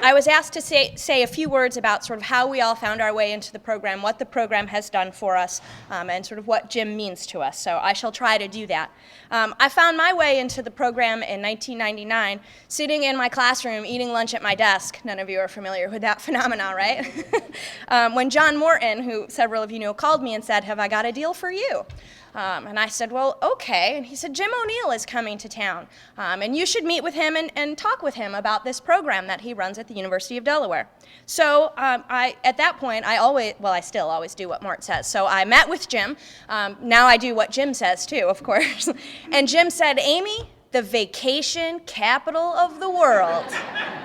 I was asked to say a few words about sort of how we all found our way into the program, what the program has done for us, and sort of what Jim means to us. So I shall try to do that. I found my way into the program in 1999, sitting in my classroom, eating lunch at my desk. None of you are familiar with that phenomenon, right? When John Morton, who several of you know, called me and said, "Have I got a deal for you?" And I said, "Well, okay." And he said, "Jim O'Neill is coming to town, and you should meet with him and talk with him about this program that he runs at the University of Delaware." So at that point, I still always do what Mort says. So I met with Jim. Now I do what Jim says too, of course. And Jim said, "Amy, the vacation capital of the world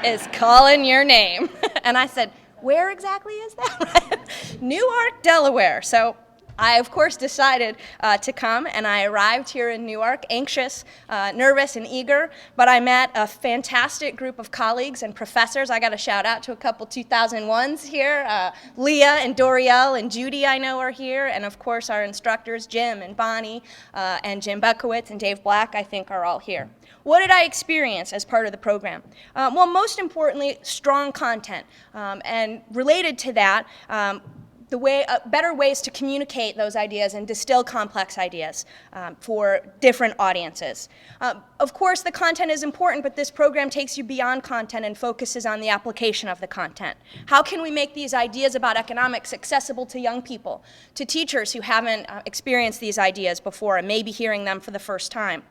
is calling your name." And I said, "Where exactly is that?" Newark, Delaware. So I, of course, decided to come, and I arrived here in Newark, anxious, nervous, and eager, but I met a fantastic group of colleagues and professors. I got to shout out to a couple 2001s here. Leah and Dorielle and Judy, I know, are here, and of course our instructors, Jim and Bonnie, and Jim Bekowitz and Dave Black, I think, are all here. What did I experience as part of the program? Well, most importantly, strong content, and related to that, better ways to communicate those ideas and distill complex ideas for different audiences. Of course, the content is important, but this program takes you beyond content and focuses on the application of the content. How can we make these ideas about economics accessible to young people, to teachers who haven't experienced these ideas before and may be hearing them for the first time?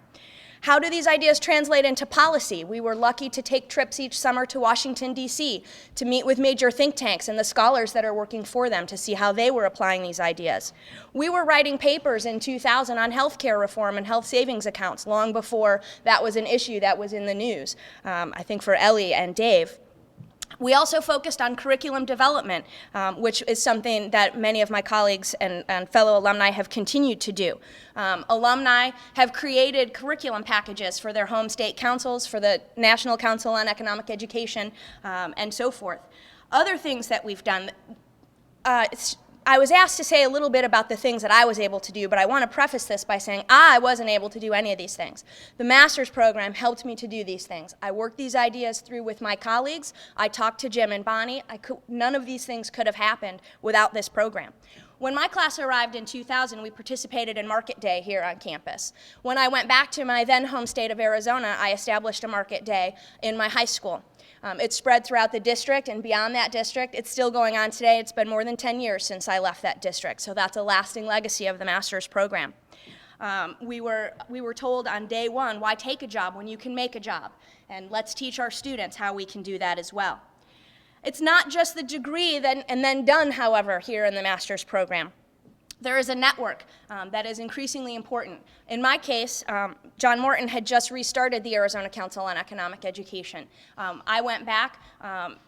How do these ideas translate into policy? We were lucky to take trips each summer to Washington, D.C. to meet with major think tanks and the scholars that are working for them to see how they were applying these ideas. We were writing papers in 2000 on healthcare reform and health savings accounts long before that was an issue that was in the news, I think for Ellie and Dave. We also focused on curriculum development, which is something that many of my colleagues and fellow alumni have continued to do. Alumni have created curriculum packages for their home state councils, for the National Council on Economic Education, and so forth. Other things that we've done, I was asked to say a little bit about the things that I was able to do, but I want to preface this by saying I wasn't able to do any of these things. The master's program helped me to do these things. I worked these ideas through with my colleagues. I talked to Jim and Bonnie. None of these things could have happened without this program. When my class arrived in 2000, we participated in Market Day here on campus. When I went back to my then home state of Arizona, I established a Market Day in my high school. It spread throughout the district and beyond that district. It's still going on today. It's been more than 10 years since I left that district, so that's a lasting legacy of the master's program. We were told on day one, why take a job when you can make a job? And let's teach our students how we can do that as well. It's not just the degree and then done, however, here in the master's program. There is a network that is increasingly important. In my case, John Morton had just restarted the Arizona Council on Economic Education. I went back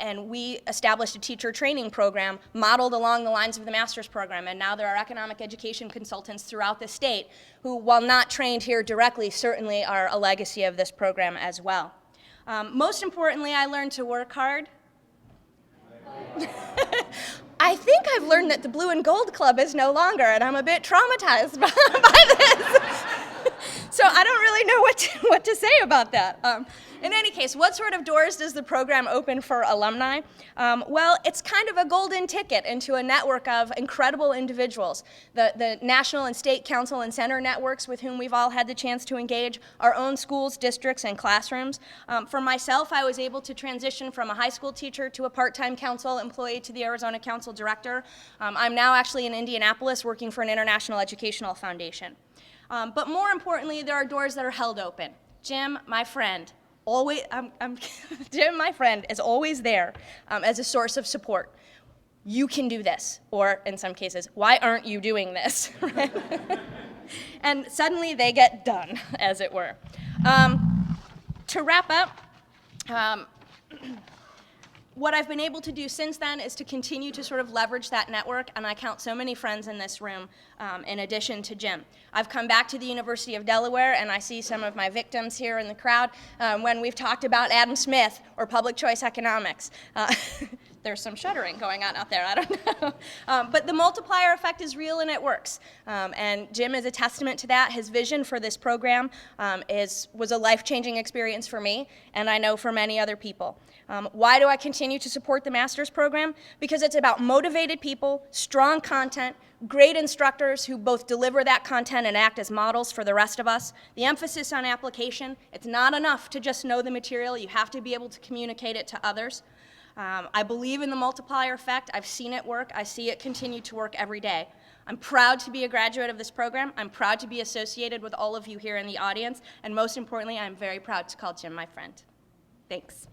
and we established a teacher training program modeled along the lines of the master's program, and now there are economic education consultants throughout the state who, while not trained here directly, certainly are a legacy of this program as well. Most importantly, I learned to work hard. I think I've learned that the Blue and Gold Club is no longer, and I'm a bit traumatized by this. So I don't really know what to say about that. In any case, what sort of doors does the program open for alumni? Well, it's kind of a golden ticket into a network of incredible individuals. The national and state council and center networks with whom we've all had the chance to engage, our own schools, districts, and classrooms. For myself, I was able to transition from a high school teacher to a part-time council employee to the Arizona Council Director. I'm now actually in Indianapolis working for an international educational foundation. But more importantly, there are doors that are held open. Jim, my friend, Jim, my friend, is always there as a source of support. You can do this, or in some cases, why aren't you doing this? And suddenly they get done, as it were. To wrap up, what I've been able to do since then is to continue to sort of leverage that network, and I count so many friends in this room in addition to Jim. I've come back to the University of Delaware, and I see some of my victims here in the crowd when we've talked about Adam Smith or public choice economics. There's some shuddering going on out there, I don't know. But the multiplier effect is real and it works. And Jim is a testament to that. His vision for this program was a life-changing experience for me, and I know for many other people. Why do I continue to support the master's program? Because it's about motivated people, strong content, great instructors who both deliver that content and act as models for the rest of us. The emphasis on application. It's not enough to just know the material. You have to be able to communicate it to others. I believe in the multiplier effect. I've seen it work. I see it continue to work every day. I'm proud to be a graduate of this program. I'm proud to be associated with all of you here in the audience. And most importantly, I'm very proud to call Jim my friend. Thanks.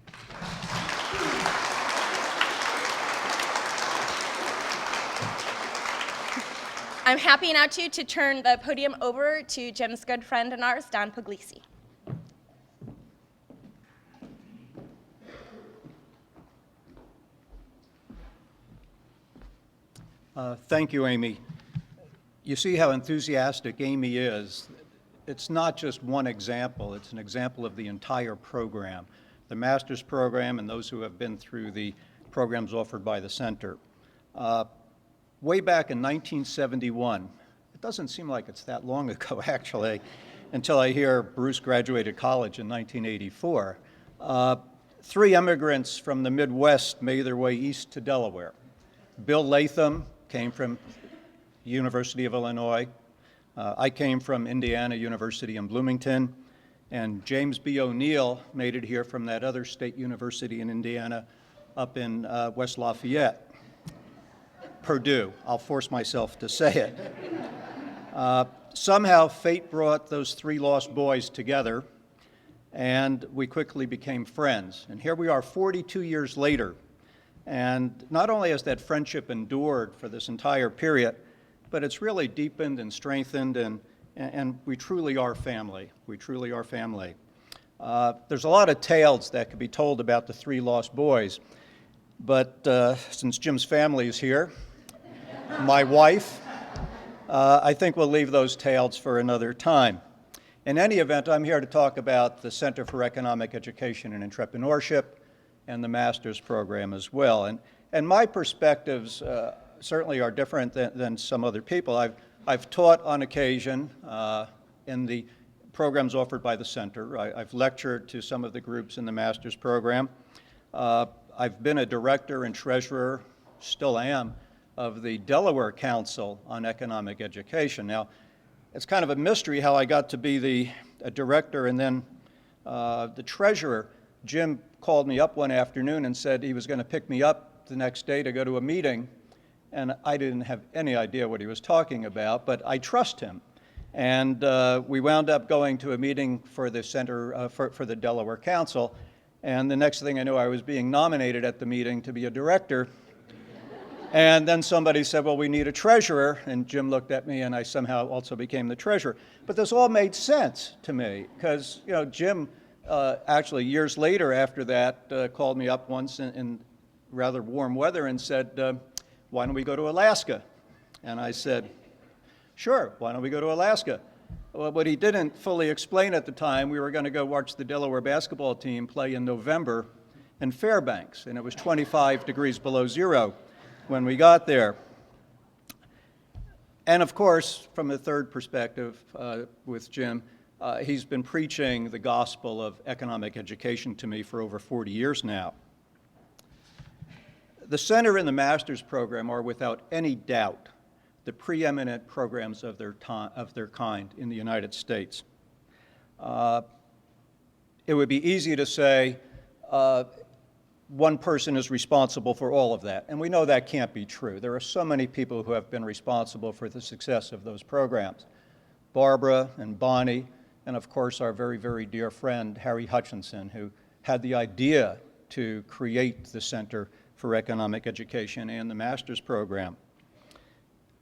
I'm happy now to turn the podium over to Jim's good friend and ours, Don Puglisi. Thank you, Amy. You see how enthusiastic Amy is. It's not just one example, it's an example of the entire program, the master's program and those who have been through the programs offered by the center. Way back in 1971, it doesn't seem like it's that long ago actually, until I hear Bruce graduated college in 1984. 3 immigrants from the Midwest made their way east to Delaware. Bill Latham came from University of Illinois. I came from Indiana University in Bloomington. And James B. O'Neill made it here from that other state university in Indiana up in West Lafayette. Purdue, I'll force myself to say it. Somehow fate brought those 3 lost boys together, and we quickly became friends. And here we are 42 years later. And not only has that friendship endured for this entire period, but it's really deepened and strengthened, and we truly are family. We truly are family. There's a lot of tales that could be told about the 3 lost boys, but since Jim's family is here, my wife, I think we'll leave those tales for another time. In any event, I'm here to talk about the Center for Economic Education and Entrepreneurship and the master's program as well. And my perspectives certainly are different than some other people. I've taught on occasion in the programs offered by the center. I've lectured to some of the groups in the master's program. I've been a director and treasurer, still am, of the Delaware Council on Economic Education. Now, it's kind of a mystery how I got to be a director and then the treasurer. Jim called me up one afternoon and said he was going to pick me up the next day to go to a meeting, and I didn't have any idea what he was talking about, but I trust him. And we wound up going to a meeting for the Center for the Delaware Council, and the next thing I knew, I was being nominated at the meeting to be a director. And then somebody said, well, we need a treasurer, and Jim looked at me, and I somehow also became the treasurer. But this all made sense to me, because Jim actually years later after that called me up once in rather warm weather and said, why don't we go to Alaska? And I said, sure, why don't we go to Alaska? Well, what he didn't fully explain at the time, we were going to go watch the Delaware basketball team play in November in Fairbanks, and it was 25 degrees below zero when we got there. And of course, from the third perspective with Jim, he's been preaching the gospel of economic education to me for over 40 years now. The center and the master's program are without any doubt the preeminent programs of their kind in the United States. It would be easy to say one person is responsible for all of that, and we know that can't be true. There are so many people who have been responsible for the success of those programs. Barbara and Bonnie, and of course our very, very dear friend Harry Hutchinson, who had the idea to create the Center for Economic Education and the master's program.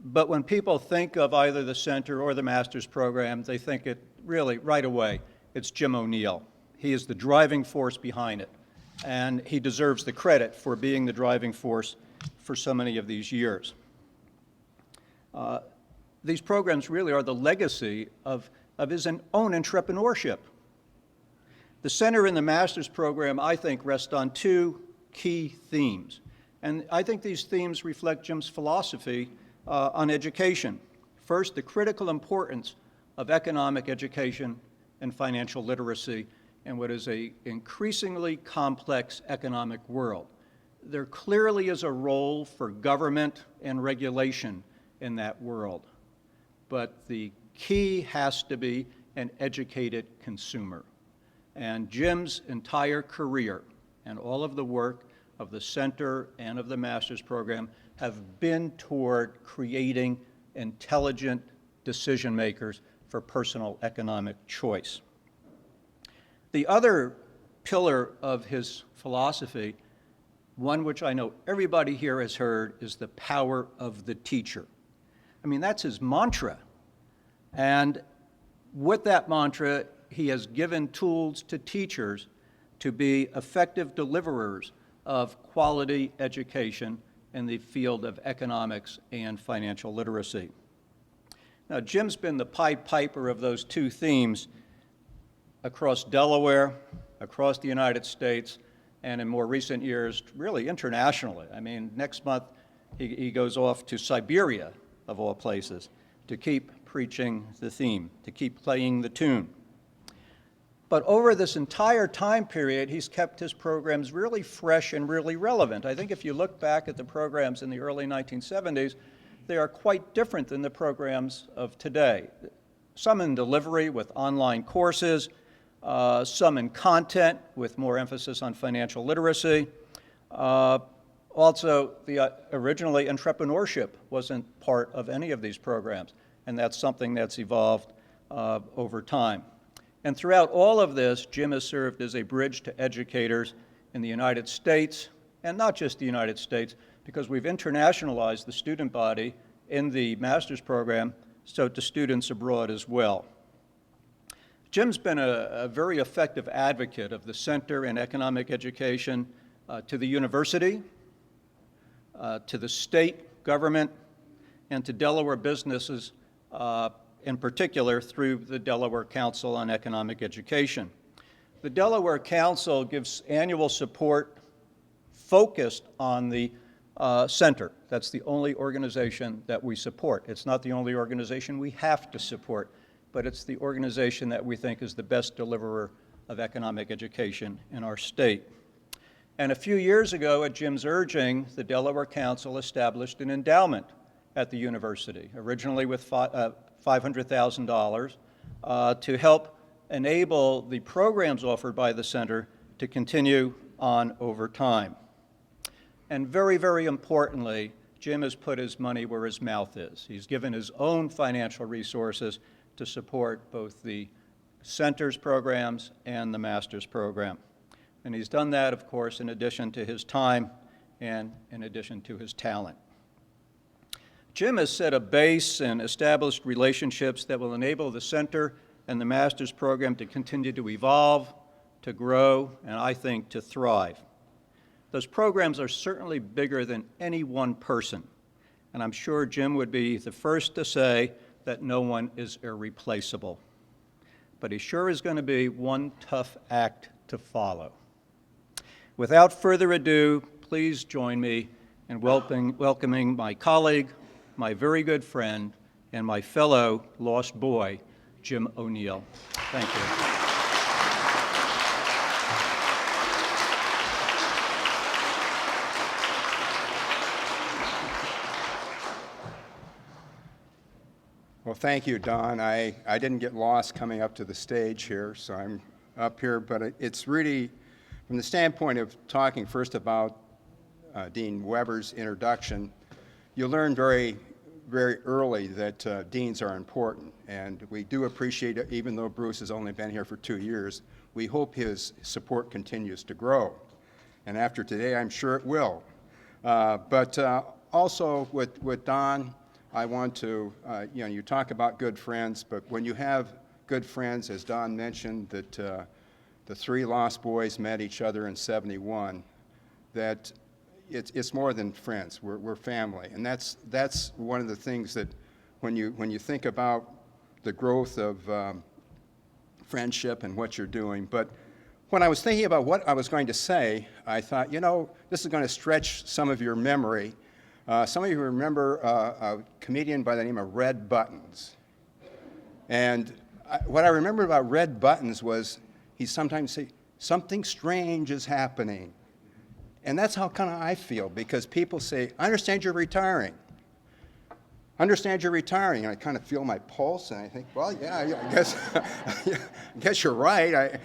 But when people think of either the center or the master's program, they think it really, right away, it's Jim O'Neill. He is the driving force behind it, and he deserves the credit for being the driving force for so many of these years. These programs really are the legacy of his own entrepreneurship. The center in the master's program, I think, rests on 2 key themes. And I think these themes reflect Jim's philosophy on education. First, the critical importance of economic education and financial literacy in what is an increasingly complex economic world. There clearly is a role for government and regulation in that world, but the key has to be an educated consumer. And Jim's entire career and all of the work of the center and of the master's program have been toward creating intelligent decision makers for personal economic choice. The other pillar of his philosophy, one which I know everybody here has heard, is the power of the teacher. I mean, that's his mantra. And with that mantra, he has given tools to teachers to be effective deliverers of quality education in the field of economics and financial literacy. Now, Jim's been the Pied Piper of those two themes across Delaware, across the United States, and in more recent years, really internationally. I mean, next month, he goes off to Siberia, of all places, to keep preaching the theme, to keep playing the tune. But over this entire time period, he's kept his programs really fresh and really relevant. I think if you look back at the programs in the early 1970s, they are quite different than the programs of today. Some in delivery with online courses, some in content with more emphasis on financial literacy. Also, originally, entrepreneurship wasn't part of any of these programs, and that's something that's evolved over time. And throughout all of this, Jim has served as a bridge to educators in the United States, and not just the United States, because we've internationalized the student body in the master's program, so to students abroad as well. Jim's been a very effective advocate of the Center in Economic Education to the university, to the state government, and to Delaware businesses in particular through the Delaware Council on Economic Education. The Delaware Council gives annual support focused on the center. That's the only organization that we support. It's not the only organization we have to support, but it's the organization that we think is the best deliverer of economic education in our state. And a few years ago, at Jim's urging, the Delaware Council established an endowment at the university, originally with $500,000 to help enable the programs offered by the center to continue on over time. And very, very importantly, Jim has put his money where his mouth is. He's given his own financial resources to support both the center's programs and the master's program. And he's done that, of course, in addition to his time and in addition to his talent. Jim has set a base and established relationships that will enable the center and the master's program to continue to evolve, to grow, and I think to thrive. Those programs are certainly bigger than any one person, and I'm sure Jim would be the first to say that no one is irreplaceable. But he sure is going to be one tough act to follow. Without further ado, please join me in welcoming my colleague, my very good friend, and my fellow lost boy, Jim O'Neill. Thank you. Well, thank you, Don. I didn't get lost coming up to the stage here, so I'm up here, but it's really, from the standpoint of talking first about Dean Weber's introduction, you learn very early that deans are important, and we do appreciate it, even though Bruce has only been here for 2 years. We hope his support continues to grow, and after today, I'm sure it will. But also with Don, I want to, you talk about good friends, but when you have good friends, as Don mentioned, that the three lost boys met each other in '71, that it's more than friends. We're family, and that's one of the things that when you think about the growth of friendship and what you're doing. But when I was thinking about what I was going to say, I thought, you know, this is going to stretch some of your memory. Some of you remember a comedian by the name of Red Buttons. And what I remember about Red Buttons was he sometimes say, something strange is happening. And that's how kind of I feel, because people say, I understand you're retiring. Understand you're retiring. And I kind of feel my pulse, and I think, well, yeah, I guess, I guess you're right.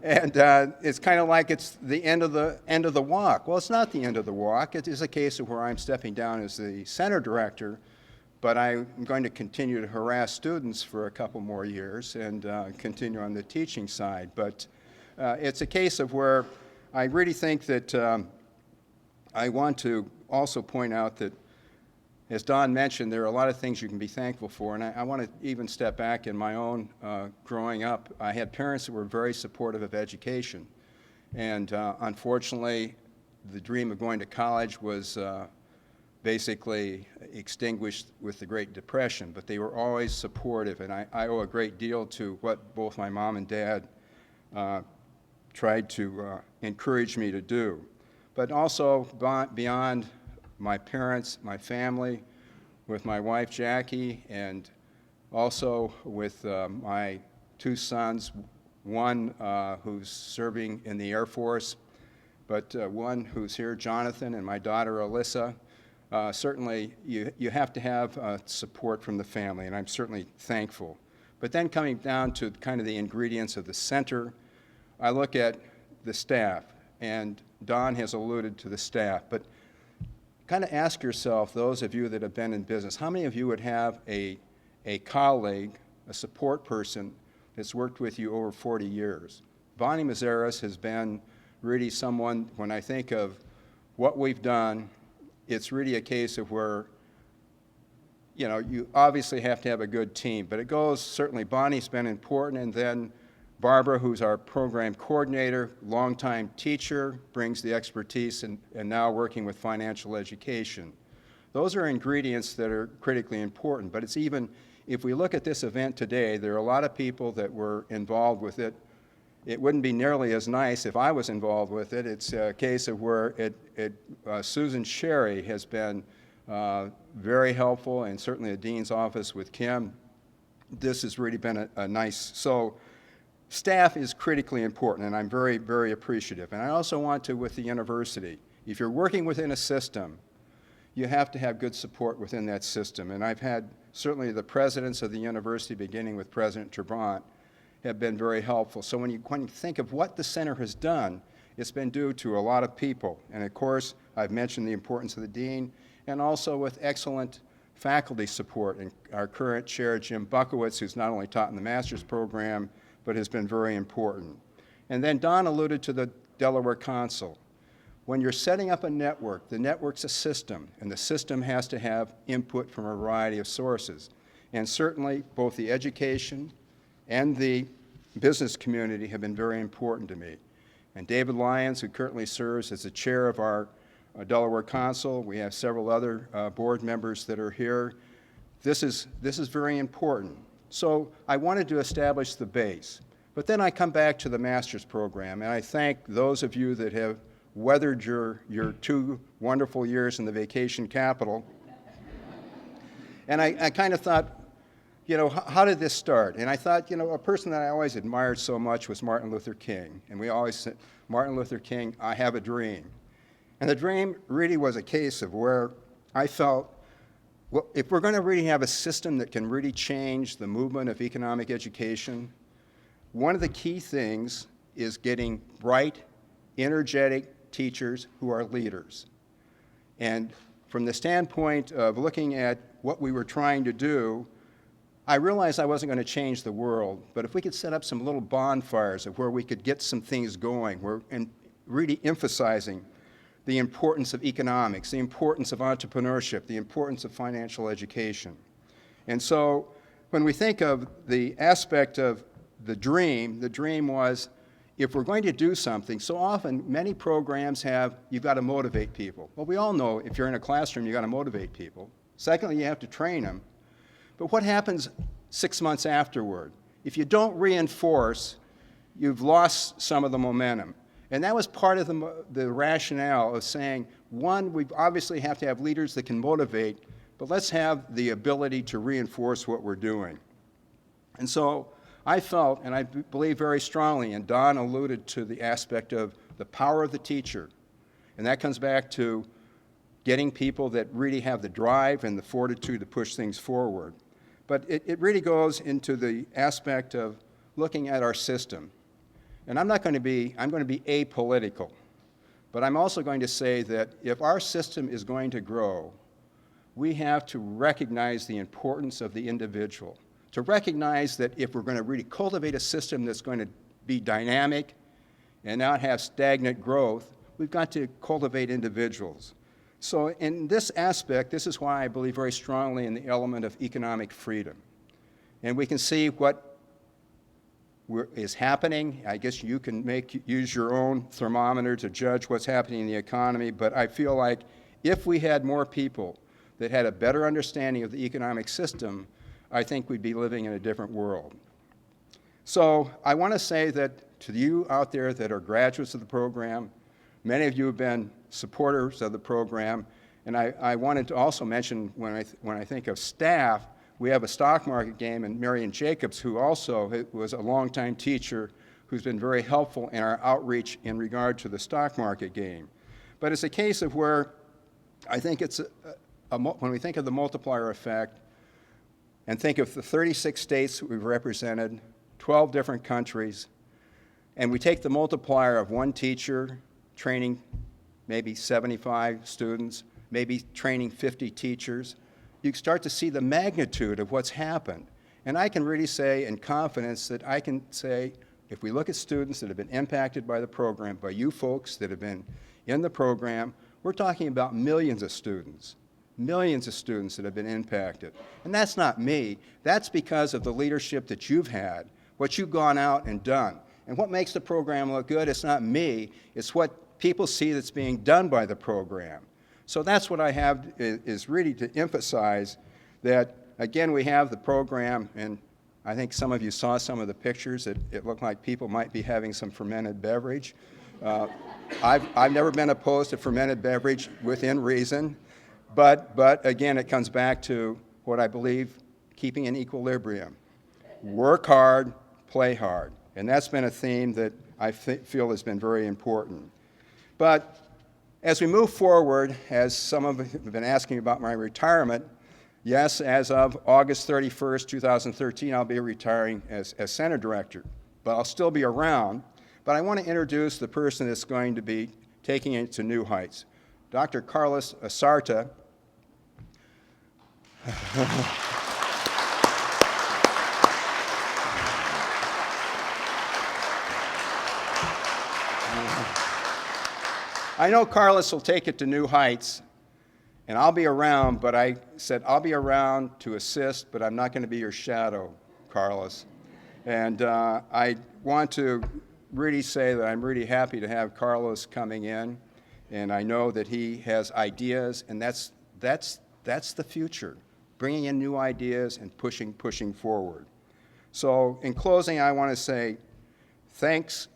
It's kind of like it's the end of the walk. Well, it's not the end of the walk. It is a case of where I'm stepping down as the center director, but I'm going to continue to harass students for a couple more years and continue on the teaching side. But it's a case of where I really think that I want to also point out that, as Don mentioned, there are a lot of things you can be thankful for, and I want to even step back in my own growing up. I had parents that were very supportive of education, and unfortunately, the dream of going to college was basically extinguished with the Great Depression, but they were always supportive, and I owe a great deal to what both my mom and dad tried to encourage me to do. But also beyond my parents, my family, with my wife Jackie, and also with my two sons, one who's serving in the Air Force, but one who's here, Jonathan, and my daughter Alyssa. Certainly you have to have support from the family, and I'm certainly thankful. But then coming down to kind of the ingredients of the center, I look at the staff, and Don has alluded to the staff, but kind of ask yourself, those of you that have been in business, how many of you would have a colleague, a support person that's worked with you over 40 years? Bonnie Mazeras has been really someone, when I think of what we've done, it's really a case of where, you know, you obviously have to have a good team, but it goes, certainly Bonnie's been important, and then Barbara, who's our program coordinator, longtime teacher, brings the expertise, and now working with financial education. Those are ingredients that are critically important, but it's even, if we look at this event today, there are a lot of people that were involved with it. It wouldn't be nearly as nice if I was involved with it. It's a case of where Susan Sherry has been very helpful, and certainly the Dean's office with Kim. This has really been a nice, so staff is critically important, and I'm very, very appreciative. And I also want to, with the university, if you're working within a system, you have to have good support within that system. And I've had certainly the presidents of the university, beginning with President Trabant, have been very helpful. So when you think of what the center has done, it's been due to a lot of people. And of course, I've mentioned the importance of the dean, and also with excellent faculty support. And our current chair, Jim Buckowitz, who's not only taught in the master's program, but has been very important. And then Don alluded to the Delaware Council. When you're setting up a network, the network's a system, and the system has to have input from a variety of sources. And certainly, both the education and the business community have been very important to me. And David Lyons, who currently serves as the chair of our Delaware Council, we have several other board members that are here. This is very important. So I wanted to establish the base. But then I come back to the master's program, and I thank those of you that have weathered your 2 wonderful years in the vacation capital. And I kind of thought, you know, how did this start? And I thought, you know, a person that I always admired so much was Martin Luther King. And we always said, Martin Luther King, I have a dream. And the dream really was a case of where I felt, well, if we're going to really have a system that can really change the movement of economic education, one of the key things is getting bright, energetic teachers who are leaders. And from the standpoint of looking at what we were trying to do, I realized I wasn't going to change the world, but if we could set up some little bonfires of where we could get some things going, and really emphasizing the importance of economics, the importance of entrepreneurship, the importance of financial education. And so when we think of the aspect of the dream was, if we're going to do something, so often many programs have, you've got to motivate people. Well, we all know if you're in a classroom, you've got to motivate people. Secondly, you have to train them. But what happens 6 months afterward? If you don't reinforce, you've lost some of the momentum. And that was part of the rationale of saying, one, we obviously have to have leaders that can motivate, but let's have the ability to reinforce what we're doing. And so I felt, and I believe very strongly, and Don alluded to the aspect of the power of the teacher, and that comes back to getting people that really have the drive and the fortitude to push things forward. But it really goes into the aspect of looking at our system. And I'm going to be apolitical, but I'm also going to say that if our system is going to grow, we have to recognize the importance of the individual, to recognize that if we're going to really cultivate a system that's going to be dynamic and not have stagnant growth, we've got to cultivate individuals. So in this aspect, this is why I believe very strongly in the element of economic freedom. And we can see what is happening. I guess you can use your own thermometer to judge what's happening in the economy, but I feel like if we had more people that had a better understanding of the economic system, I think we'd be living in a different world. So I want to say that to you out there that are graduates of the program, many of you have been supporters of the program, and I wanted to also mention when I think of staff, we have a stock market game, and Marion Jacobs, who also was a longtime teacher, who's been very helpful in our outreach in regard to the stock market game. But it's a case of where I think it's, when we think of the multiplier effect, and think of the 36 states we've represented, 12 different countries, and we take the multiplier of one teacher training maybe 75 students, maybe training 50 teachers, you start to see the magnitude of what's happened. And I can really say in confidence that I can say, if we look at students that have been impacted by the program, by you folks that have been in the program, we're talking about millions of students that have been impacted. And that's not me. That's because of the leadership that you've had, what you've gone out and done. And what makes the program look good, it's not me, it's what people see that's being done by the program. So that's what I have, is really to emphasize that, again, we have the program, and I think some of you saw some of the pictures. It looked like people might be having some fermented beverage. I've never been opposed to fermented beverage within reason, but again, it comes back to what I believe, keeping an equilibrium. Work hard, play hard. And that's been a theme that I feel has been very important. But as we move forward, as some of you have been asking about my retirement, yes, as of August 31st, 2013, I'll be retiring as center director, but I'll still be around. But I want to introduce the person that's going to be taking it to new heights, Dr. Carlos Asarta. I know Carlos will take it to new heights, and I'll be around, but I said I'll be around to assist, but I'm not going to be your shadow, Carlos. And I want to really say that I'm really happy to have Carlos coming in, and I know that he has ideas, and that's the future, bringing in new ideas and pushing forward. So in closing, I want to say thanks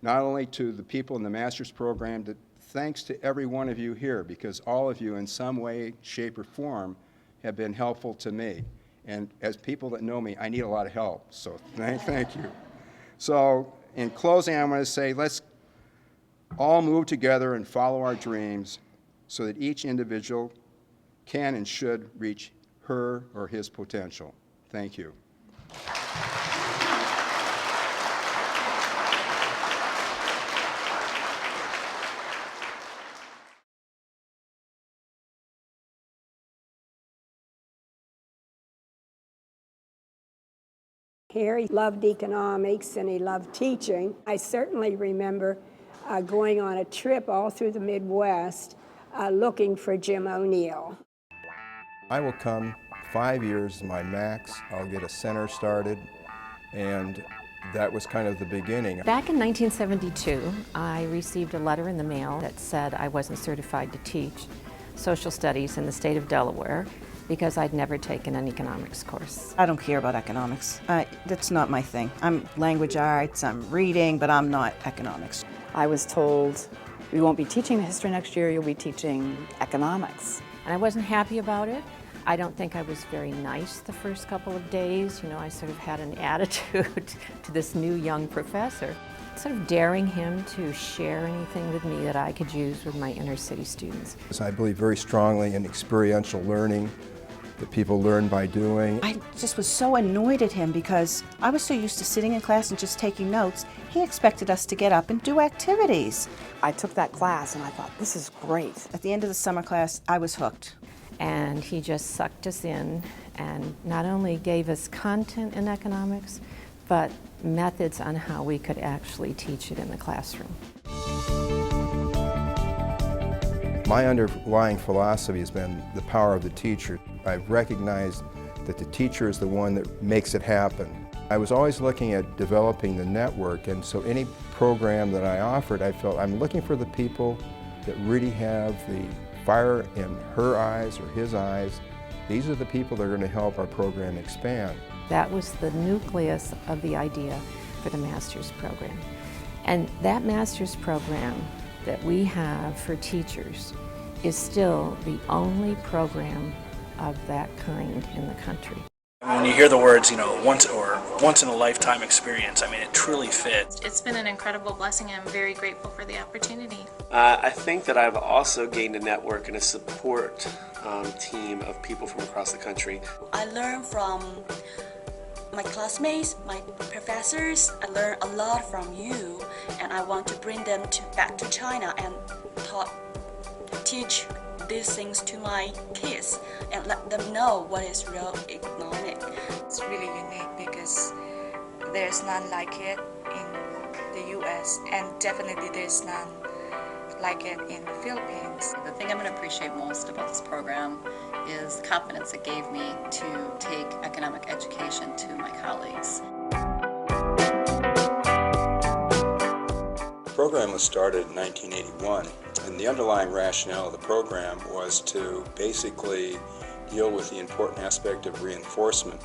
not only to the people in the master's program, but thanks to every one of you here, because all of you in some way, shape, or form have been helpful to me. And as people that know me, I need a lot of help, so thank you. So in closing, I want to say let's all move together and follow our dreams so that each individual can and should reach her or his potential. Thank you. He loved economics and he loved teaching. I certainly remember going on a trip all through the Midwest looking for Jim O'Neill. I will come 5 years, my max. I'll get a center started, and that was kind of the beginning. Back in 1972, I received a letter in the mail that said I wasn't certified to teach social studies in the state of Delaware, because I'd never taken an economics course. I don't care about economics. That's not my thing. I'm language arts, I'm reading, but I'm not economics. I was told, we won't be teaching history next year, you'll be teaching economics. And I wasn't happy about it. I don't think I was very nice the first couple of days. You know, I sort of had an attitude to this new young professor, sort of daring him to share anything with me that I could use with my inner city students. I believe very strongly in experiential learning, that people learn by doing. I just was so annoyed at him because I was so used to sitting in class and just taking notes. He expected us to get up and do activities. I took that class and I thought, this is great. At the end of the summer class, I was hooked. And he just sucked us in and not only gave us content in economics, but methods on how we could actually teach it in the classroom. My underlying philosophy has been the power of the teacher. I've recognized that the teacher is the one that makes it happen. I was always looking at developing the network, and so any program that I offered, I felt I'm looking for the people that really have the fire in her eyes or his eyes. These are the people that are going to help our program expand. That was the nucleus of the idea for the master's program. And that master's program that we have for teachers is still the only program of that kind in the country. When you hear the words, you know, once in a lifetime experience, I mean, it truly fits. It's been an incredible blessing. I'm very grateful for the opportunity. I think that I've also gained a network and a support team of people from across the country. I learned from my classmates, my professors. I learned a lot from you, and I want to bring them back to China and teach these things to my kids and let them know what is real economic. It's really unique because there's none like it in the U.S. and definitely there's none like it in the Philippines. The thing I'm going to appreciate most about this program is the confidence it gave me to take economic education to my colleagues. The program was started in 1981, and the underlying rationale of the program was to basically deal with the important aspect of reinforcement,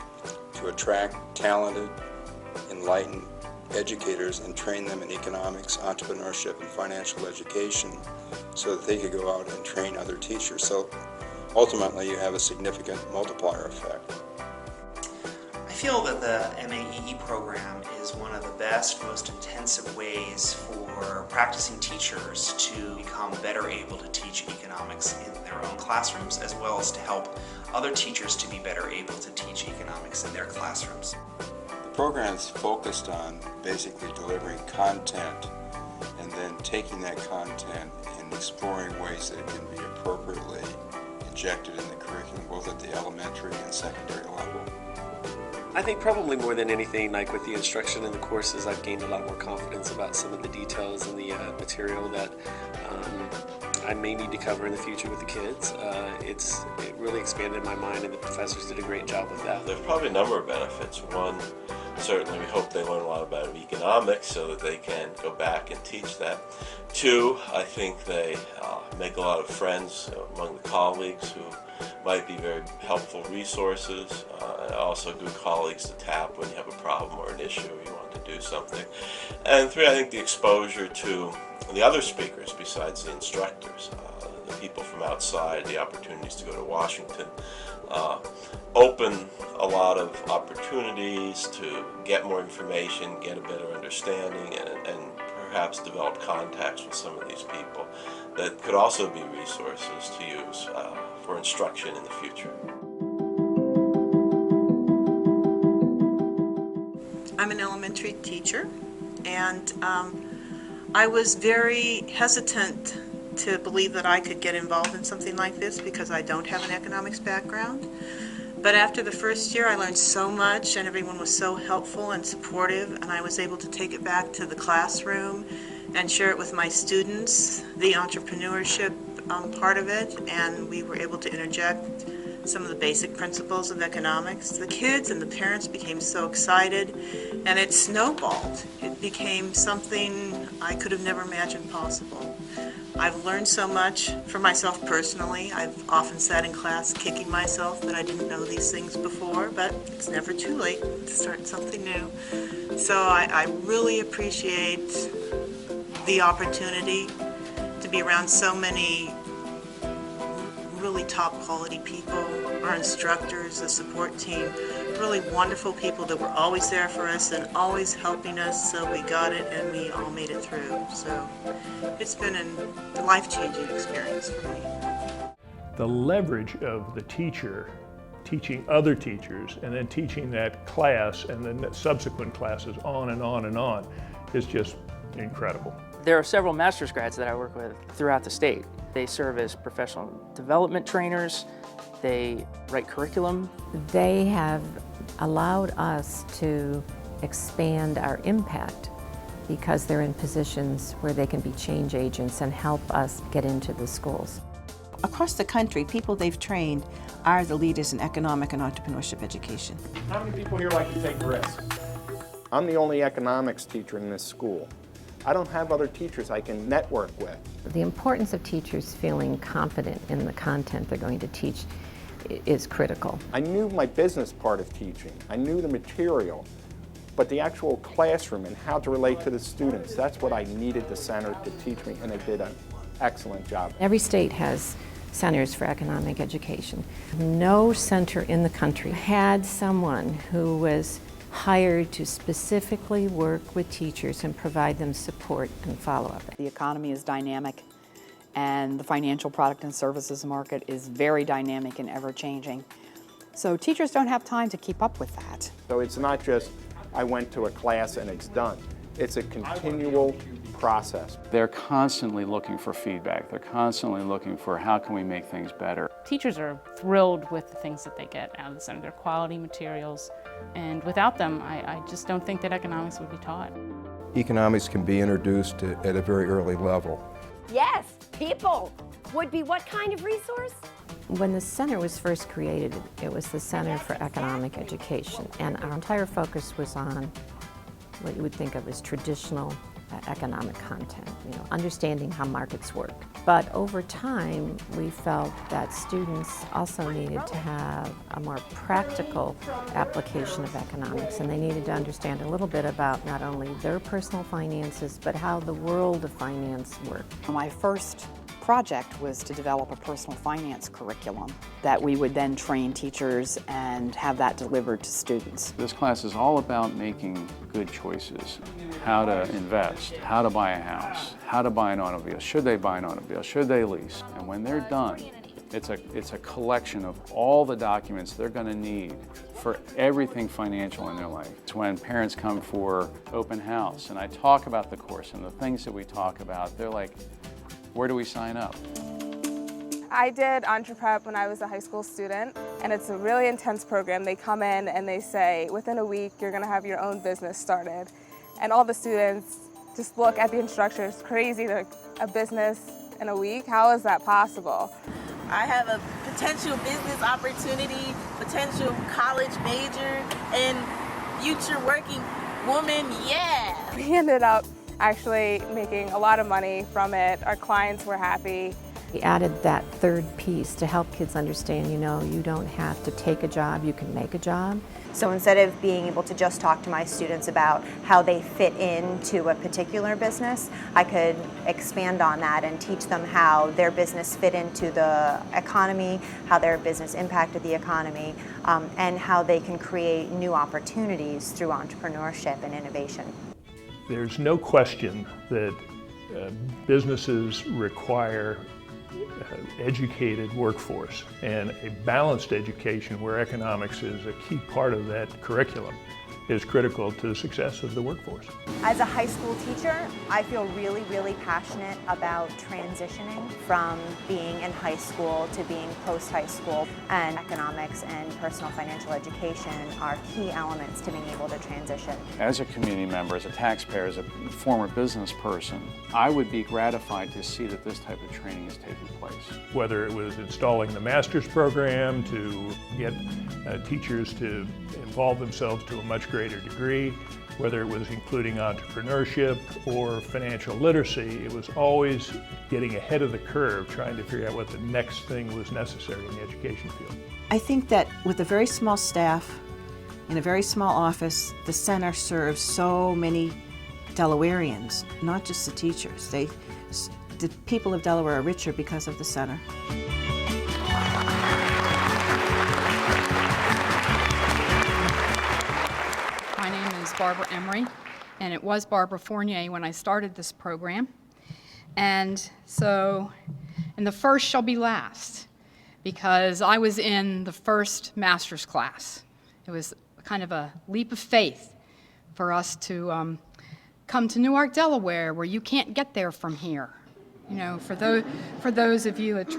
to attract talented, enlightened educators and train them in economics, entrepreneurship, and financial education so that they could go out and train other teachers. So ultimately you have a significant multiplier effect. I feel that the MAEE program is one of the best, most intensive ways for practicing teachers to become better able to teach economics in their own classrooms, as well as to help other teachers to be better able to teach economics in their classrooms. The program is focused on basically delivering content and then taking that content and exploring ways that it can be appropriately injected in the curriculum, both at the elementary and secondary level. I think probably more than anything, like with the instruction in the courses, I've gained a lot more confidence about some of the details in the material that I may need to cover in the future with the kids. It really expanded my mind, and the professors did a great job with that. There's probably a number of benefits. One, certainly we hope they learn a lot about economics so that they can go back and teach that. Two, I think they make a lot of friends among the colleagues who might be very helpful resources, and also good colleagues to tap when you have a problem or an issue or you want to do something. And three, I think the exposure to the other speakers besides the instructors, the people from outside, the opportunities to go to Washington, open a lot of opportunities to get more information, get a better understanding, and perhaps develop contacts with some of these people that could also be resources to use for instruction in the future. I'm an elementary teacher, and I was very hesitant to believe that I could get involved in something like this because I don't have an economics background. But after the first year, I learned so much, and everyone was so helpful and supportive, and I was able to take it back to the classroom and share it with my students, the entrepreneurship part of it, and we were able to interject some of the basic principles of economics. The kids and the parents became so excited, and it snowballed. It became something I could have never imagined possible. I've learned so much for myself personally. I've often sat in class kicking myself that I didn't know these things before, but it's never too late to start something new. So I really appreciate the opportunity to be around so many really top quality people, our instructors, the support team, really wonderful people that were always there for us and always helping us, so we got it and we all made it through. So it's been a life-changing experience for me. The leverage of the teacher teaching other teachers and then teaching that class and then subsequent classes on and on and on is just incredible. There are several master's grads that I work with throughout the state. They serve as professional development trainers, they write curriculum. They have allowed us to expand our impact because they're in positions where they can be change agents and help us get into the schools. Across the country, people they've trained are the leaders in economic and entrepreneurship education. How many people here like to take risks? I'm the only economics teacher in this school. I don't have other teachers I can network with. The importance of teachers feeling confident in the content they're going to teach is critical. I knew my business part of teaching. I knew the material, but the actual classroom and how to relate to the students, that's what I needed the center to teach me, and they did an excellent job. Every state has centers for economic education. No center in the country had someone who was hired to specifically work with teachers and provide them support and follow-up. The economy is dynamic, and the financial product and services market is very dynamic and ever-changing. So teachers don't have time to keep up with that. So it's not just, I went to a class and it's done. It's a continual process. They're constantly looking for feedback. They're constantly looking for how can we make things better. Teachers are thrilled with the things that they get out of the center. They're quality materials, and without them, I just don't think that economics would be taught. Economics can be introduced at a very early level. Yes, people would be what kind of resource? When the center was first created, it was the Center for Economic Education, and our entire focus was on what you would think of as traditional economic content, understanding how markets work. But over time, we felt that students also needed to have a more practical application of economics, and they needed to understand a little bit about not only their personal finances, but how the world of finance worked. My first project was to develop a personal finance curriculum that we would then train teachers and have that delivered to students. This class is all about making good choices. How to invest, how to buy a house, how to buy an automobile, should they buy an automobile, should they lease? And when they're done, it's a collection of all the documents they're going to need for everything financial in their life. It's when parents come for open house and I talk about the course and the things that we talk about, they're like, where do we sign up? I did EntrePrep when I was a high school student, and it's a really intense program. They come in and they say, within a week, you're gonna have your own business started. And all the students just look at the instructor, it's crazy, like a business in a week? How is that possible? I have a potential business opportunity, potential college major, and future working woman, yeah! We ended up actually making a lot of money from it. Our clients were happy. We added that third piece to help kids understand, you don't have to take a job, you can make a job. So instead of being able to just talk to my students about how they fit into a particular business, I could expand on that and teach them how their business fit into the economy, how their business impacted the economy, and how they can create new opportunities through entrepreneurship and innovation. There's no question that businesses require educated workforce, and a balanced education where economics is a key part of that curriculum is critical to the success of the workforce. As a high school teacher, I feel really, really passionate about transitioning from being in high school to being post-high school, and economics and personal financial education are key elements to being able to transition. As a community member, as a taxpayer, as a former business person, I would be gratified to see that this type of training is taking place. Whether it was installing the master's program to get teachers to involve themselves to a much greater degree, whether it was including entrepreneurship or financial literacy. It was always getting ahead of the curve, trying to figure out what the next thing was necessary in the education field. I think that with a very small staff, in a very small office, the center serves so many Delawareans, not just the teachers. The people of Delaware are richer because of the center. My name is Barbara Emery, and it was Barbara Fournier when I started this program. And the first shall be last, because I was in the first master's class. It was kind of a leap of faith for us to come to Newark, Delaware, where you can't get there from here. You know, for those of you that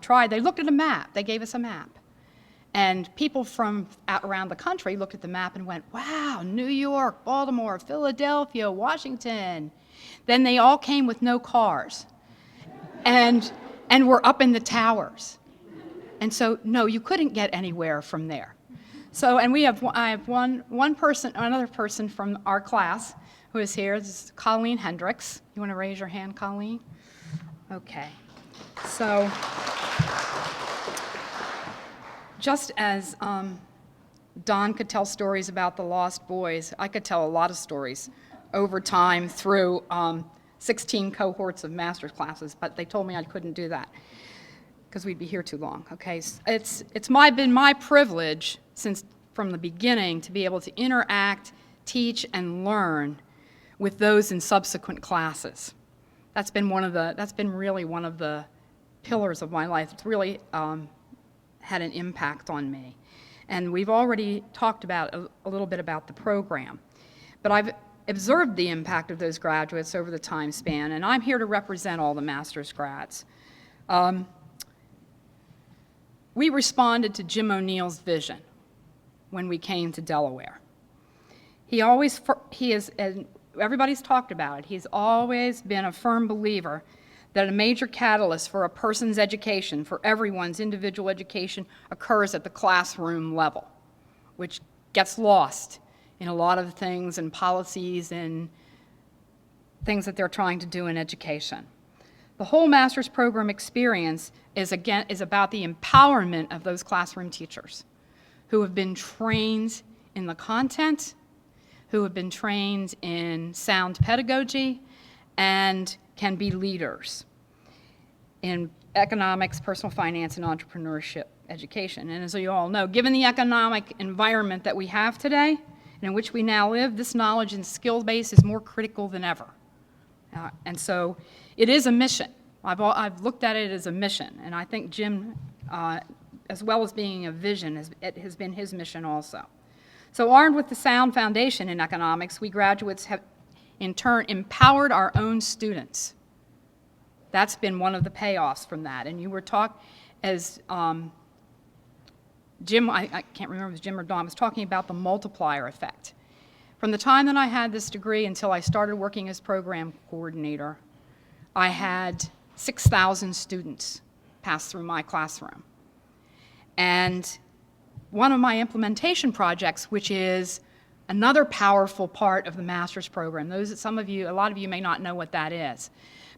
tried, they looked at a map. They gave us a map. And people from around the country looked at the map and went, wow, New York, Baltimore, Philadelphia, Washington. Then they all came with no cars and were up in the towers. And so, no, you couldn't get anywhere from there. So, and I have another person from our class who is here. This is Colleen Hendricks. You want to raise your hand, Colleen? Okay. So, just as Don could tell stories about the lost boys, I could tell a lot of stories over time through 16 cohorts of master's classes, but they told me I couldn't do that because we'd be here too long. Okay, it's been my privilege since from the beginning to be able to interact, teach, and learn with those in subsequent classes. That's been really one of the pillars of my life. It's really had an impact on me. And we've already talked about a little bit about the program, but I've observed the impact of those graduates over the time span, and I'm here to represent all the master's grads. We responded to Jim O'Neill's vision when we came to Delaware. And everybody's talked about it, he's always been a firm believer that a major catalyst for a person's education, for everyone's individual education, occurs at the classroom level, which gets lost in a lot of things and policies and things that they're trying to do in education. The whole master's program experience is about the empowerment of those classroom teachers who have been trained in the content, who have been trained in sound pedagogy, and can be leaders in economics, personal finance, and entrepreneurship education. And as you all know, given the economic environment that we have today, and in which we now live, this knowledge and skill base is more critical than ever. And so it is a mission. I've looked at it as a mission, and I think Jim, as well as being a vision, it has been his mission also. So armed with the sound foundation in economics, we graduates have in turn empowered our own students. That's been one of the payoffs from that. And you were as Jim, I can't remember if it was Jim or Don, was talking about the multiplier effect. From the time that I had this degree until I started working as program coordinator, I had 6,000 students pass through my classroom. And one of my implementation projects, which is another powerful part of the master's program, a lot of you may not know what that is,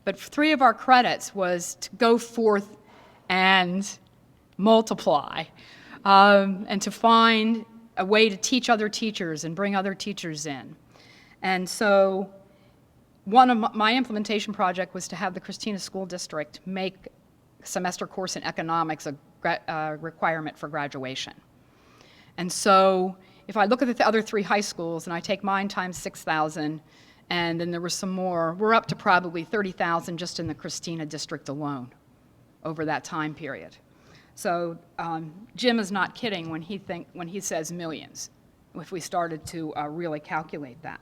but 3 of our credits was to go forth and multiply, and to find a way to teach other teachers and bring other teachers in. And so one of my implementation project was to have the Christina School District make a semester course in economics a requirement for graduation. And so if I look at the other 3 high schools and I take mine times 6,000, and then there were some more, we're up to probably 30,000 just in the Christina district alone over that time period. So Jim is not kidding when he says millions, if we started to really calculate that.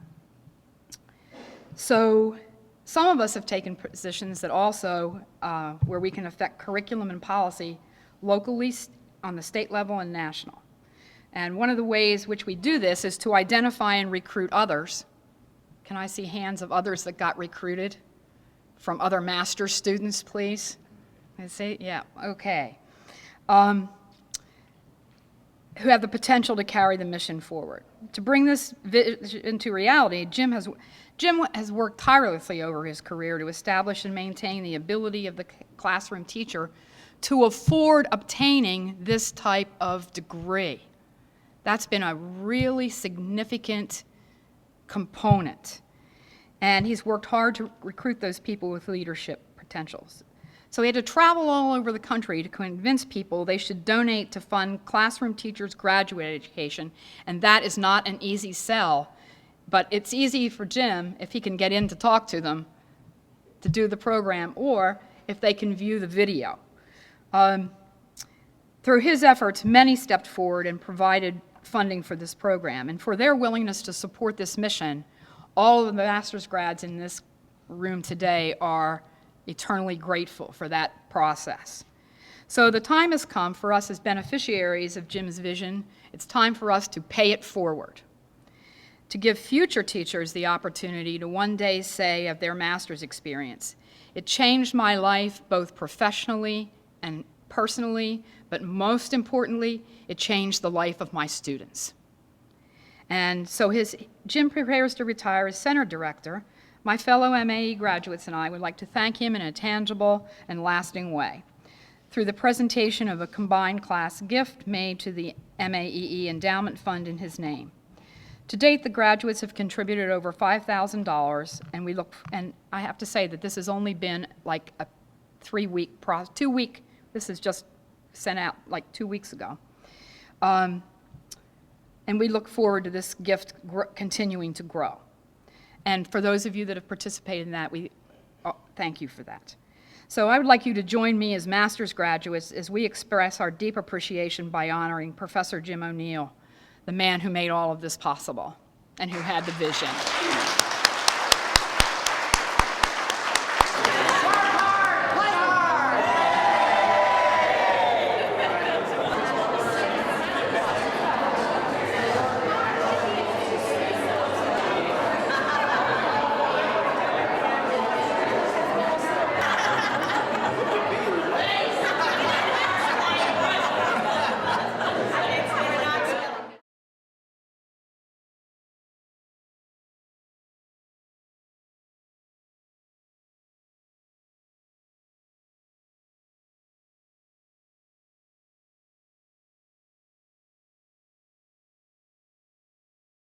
So some of us have taken positions that also, where we can affect curriculum and policy locally, on the state level and national. And one of the ways which we do this is to identify and recruit others. Can I see hands of others that got recruited from other master's students, please? I see, yeah, okay. who have the potential to carry the mission forward. To bring this vision to reality, Jim has worked tirelessly over his career to establish and maintain the ability of the classroom teacher to afford obtaining this type of degree. That's been a really significant component. And he's worked hard to recruit those people with leadership potentials. So he had to travel all over the country to convince people they should donate to fund classroom teachers' graduate education, and that is not an easy sell, but it's easy for Jim, if he can get in to talk to them, to do the program, or if they can view the video. Through his efforts, many stepped forward and provided funding for this program, and for their willingness to support this mission, all of the master's grads in this room today are eternally grateful for that process. So the time has come for us as beneficiaries of Jim's vision. It's time for us to pay it forward, to give future teachers the opportunity to one day say of their master's experience, "It changed my life both professionally and personally, but most importantly, it changed the life of my students." And so Jim prepares to retire as center director. My fellow MAE graduates and I would like to thank him in a tangible and lasting way through the presentation of a combined class gift made to the MAEE Endowment Fund in his name. To date, the graduates have contributed over $5,000, and I have to say that this has only been like a 2-week, this is just sent out like 2 weeks ago. And we look forward to this gift continuing to grow. And for those of you that have participated in that, we thank you for that. So I would like you to join me as master's graduates as we express our deep appreciation by honoring Professor Jim O'Neill, the man who made all of this possible and who had the vision.